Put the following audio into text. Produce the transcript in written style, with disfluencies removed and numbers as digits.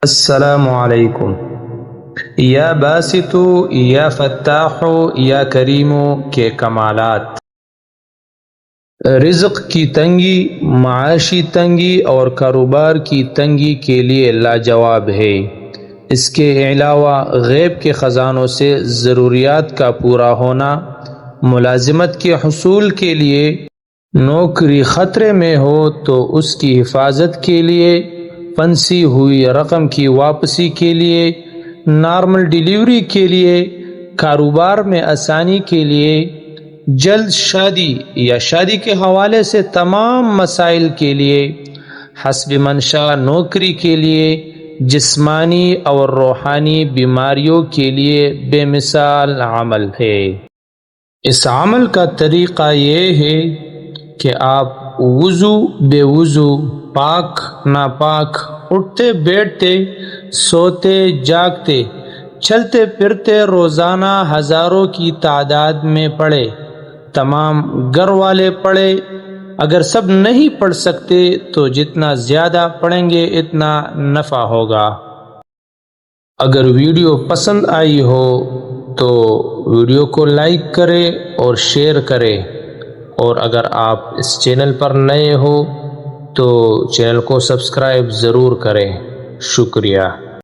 السلام علیکم۔ یا باسطو یا فتاحو یا کریمو کے کمالات۔ رزق کی تنگی، معاشی تنگی اور کاروبار کی تنگی کے لیے لاجواب ہے۔ اس کے علاوہ غیب کے خزانوں سے ضروریات کا پورا ہونا، ملازمت کے حصول کے لیے، نوکری خطرے میں ہو تو اس کی حفاظت کے لیے، پھنسی ہوئی رقم کی واپسی کے لیے، نارمل ڈیلیوری کے لیے، کاروبار میں آسانی کے لیے، جلد شادی یا شادی کے حوالے سے تمام مسائل کے لیے، حسب منشا نوکری کے لیے، جسمانی اور روحانی بیماریوں کے لیے بے مثال عمل ہے۔ اس عمل کا طریقہ یہ ہے کہ آپ وضو بے وضو، پاک ناپاک، اٹھتے بیٹھتے، سوتے جاگتے، چلتے پھرتے روزانہ ہزاروں کی تعداد میں پڑھے۔ تمام گھر والے پڑھے۔ اگر سب نہیں پڑھ سکتے تو جتنا زیادہ پڑھیں گے اتنا نفع ہوگا۔ اگر ویڈیو پسند آئی ہو تو ویڈیو کو لائک کریں اور شیئر کریں، اور اگر آپ اس چینل پر نئے ہو تو چینل کو سبسکرائب ضرور کریں۔ شکریہ۔